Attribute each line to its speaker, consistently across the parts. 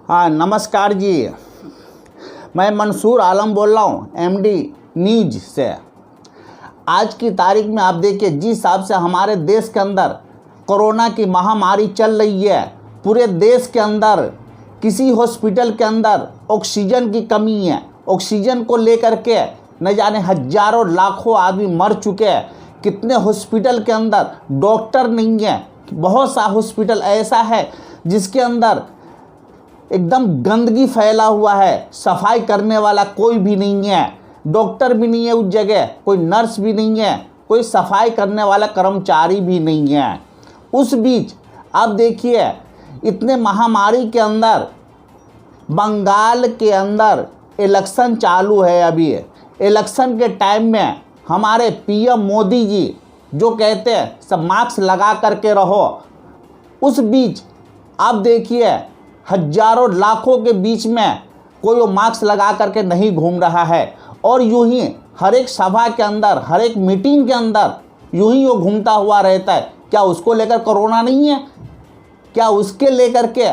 Speaker 1: हाँ नमस्कार जी, मैं मंसूर आलम बोल रहा हूँ एमडी न्यूज से। आज की तारीख में आप देखिए जिस हिसाब से हमारे देश के अंदर कोरोना की महामारी चल रही है, पूरे देश के अंदर किसी हॉस्पिटल के अंदर ऑक्सीजन की कमी है। ऑक्सीजन को लेकर के न जाने हजारों लाखों आदमी मर चुके हैं। कितने हॉस्पिटल के अंदर डॉक्टर नहीं है। बहुत सा हॉस्पिटल ऐसा है जिसके अंदर एकदम गंदगी फैला हुआ है, सफाई करने वाला कोई भी नहीं है, डॉक्टर भी नहीं है उस जगह, कोई नर्स भी नहीं है, कोई सफाई करने वाला कर्मचारी भी नहीं है। उस बीच आप देखिए इतने महामारी के अंदर बंगाल के अंदर इलेक्शन चालू है। अभी इलेक्शन के टाइम में हमारे पीएम मोदी जी जो कहते हैं सब मास्क लगा करके रहो, उस बीच आप देखिए हजारों लाखों के बीच में कोई वो मास्क लगा करके नहीं घूम रहा है और यूं ही हर एक सभा के अंदर, हर एक मीटिंग के अंदर यूं ही वो घूमता हुआ रहता है। क्या उसको लेकर कोरोना नहीं है? क्या उसके लेकर के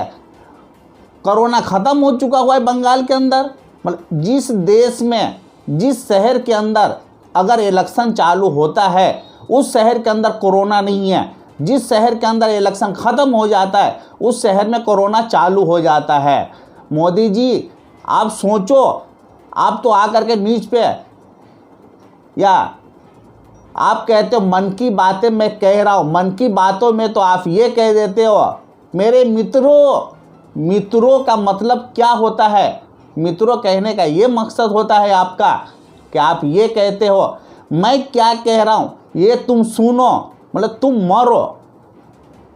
Speaker 1: कोरोना ख़त्म हो चुका हुआ है बंगाल के अंदर? मतलब जिस देश में, जिस शहर के अंदर अगर इलेक्शन चालू होता है उस शहर के अंदर कोरोना नहीं है, जिस शहर के अंदर इलेक्शन ख़त्म हो जाता है उस शहर में कोरोना चालू हो जाता है। मोदी जी आप सोचो, आप तो आकर के न्यूज़ पे या आप कहते हो मन की बातें मैं कह रहा हूँ, मन की बातों में तो आप ये कह देते हो मेरे मित्रों का मतलब क्या होता है? मित्रों कहने का ये मकसद होता है आपका कि आप ये कहते हो मैं क्या कह रहा हूँ ये तुम सुनो, मतलब तुम मरो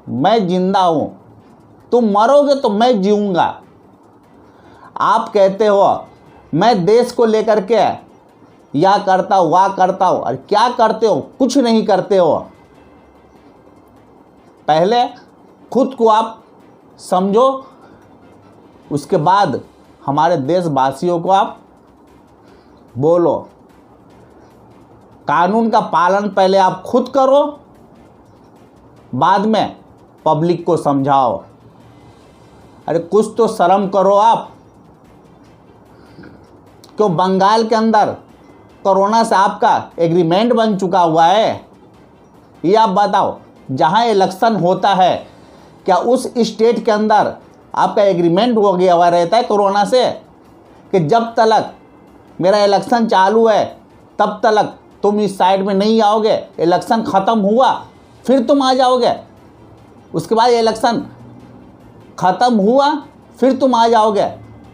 Speaker 1: मैं जिंदा हूँ, तुम मरोगे तो मैं जीऊँगा। आप कहते हो मैं देश को लेकर के या करता हूँ वह करता हूँ, और क्या करते हो? कुछ नहीं करते हो। पहले खुद को आप समझो, उसके बाद हमारे देशवासियों को आप बोलो। कानून का पालन पहले आप खुद करो, बाद में पब्लिक को समझाओ। अरे कुछ तो शर्म करो आप। क्यों बंगाल के अंदर कोरोना से आपका एग्रीमेंट बन चुका हुआ है? ये आप बताओ, जहां इलेक्शन होता है क्या उस स्टेट के अंदर आपका एग्रीमेंट हो गया हुआ रहता है कोरोना से कि जब तक मेरा इलेक्शन चालू है तब तक तुम इस साइड में नहीं आओगे, इलेक्शन ख़त्म हुआ फिर तुम आ जाओगे, उसके बाद इलेक्शन ख़त्म हुआ फिर तुम आ जाओगे?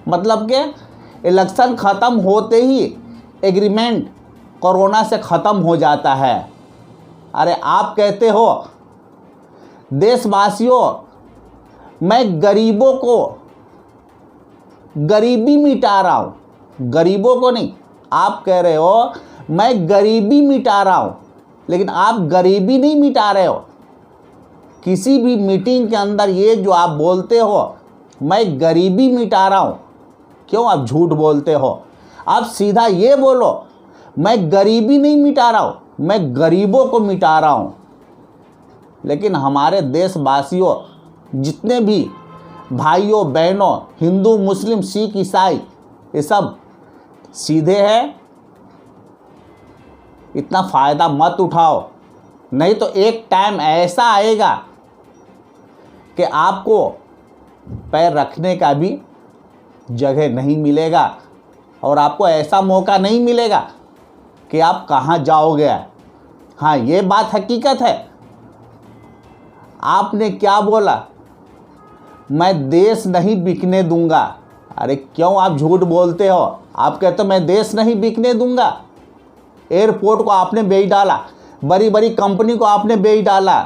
Speaker 1: मतलब कि इलेक्शन ख़त्म होते ही एग्रीमेंट कोरोना से ख़त्म हो जाता है। अरे आप कहते हो देशवासियों मैं गरीबों को गरीबी मिटा रहा हूँ, गरीबों को नहीं, आप कह रहे हो मैं गरीबी मिटा रहा हूँ, लेकिन आप गरीबी नहीं मिटा रहे हो। किसी भी मीटिंग के अंदर ये जो आप बोलते हो मैं गरीबी मिटा रहा हूँ, क्यों आप झूठ बोलते हो? आप सीधा ये बोलो मैं गरीबी नहीं मिटा रहा हूँ, मैं गरीबों को मिटा रहा हूँ। लेकिन हमारे देशवासियों जितने भी भाइयों बहनों, हिंदू मुस्लिम सिख ईसाई, ये सब सीधे हैं। इतना फ़ायदा मत उठाओ, नहीं तो एक टाइम ऐसा आएगा कि आपको पैर रखने का भी जगह नहीं मिलेगा और आपको ऐसा मौका नहीं मिलेगा कि आप कहाँ जाओगे। हाँ ये बात हकीकत है। आपने क्या बोला? मैं देश नहीं बिकने दूंगा। अरे क्यों आप झूठ बोलते हो? आप कहते हो मैं देश नहीं बिकने दूंगा। एयरपोर्ट को आपने बेच डाला, बड़ी बड़ी कंपनी को आपने बेच डाला,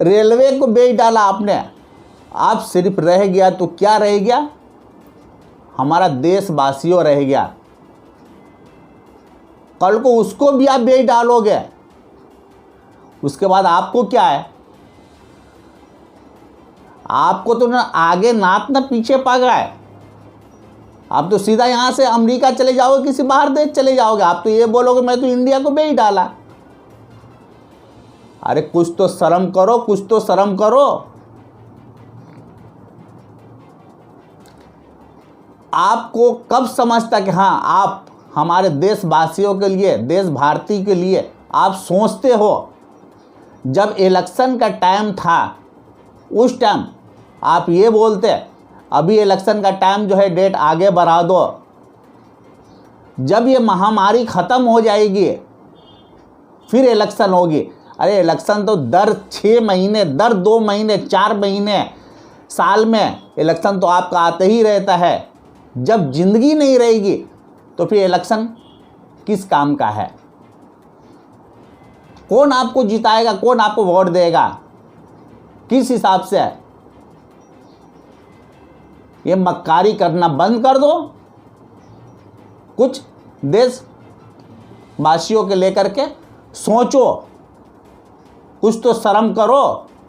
Speaker 1: रेलवे को बेच डाला आपने। आप सिर्फ रह गया तो क्या रह गया? हमारा देशवासियों रह गया। कल को उसको भी आप बेच डालोगे, उसके बाद आपको क्या है? आपको तो ना आगे नात ना पीछे पगा है। आप तो सीधा यहाँ से अमेरिका चले जाओगे, किसी बाहर देश चले जाओगे। आप तो ये बोलोगे मैं तो इंडिया को बेच डाला। अरे कुछ तो शर्म करो, कुछ तो शर्म करो। आपको कब समझता कि हाँ आप हमारे देशवासियों के लिए, देश भारती के लिए आप सोचते हो? जब इलेक्शन का टाइम था उस टाइम आप ये बोलते अभी इलेक्शन का टाइम जो है डेट आगे बढ़ा दो, जब ये महामारी ख़त्म हो जाएगी फिर इलेक्शन होगी। अरे इलेक्शन तो दर 6 महीने, दर 2 महीने, 4 महीने, साल में इलेक्शन तो आपका आते ही रहता है। जब जिंदगी नहीं रहेगी तो फिर इलेक्शन किस काम का है? कौन आपको जिताएगा, कौन आपको वोट देगा, किस हिसाब से? ये मक्कारी करना बंद कर दो, कुछ देशवासियों के लेकर के सोचो, कुछ तो शर्म करो।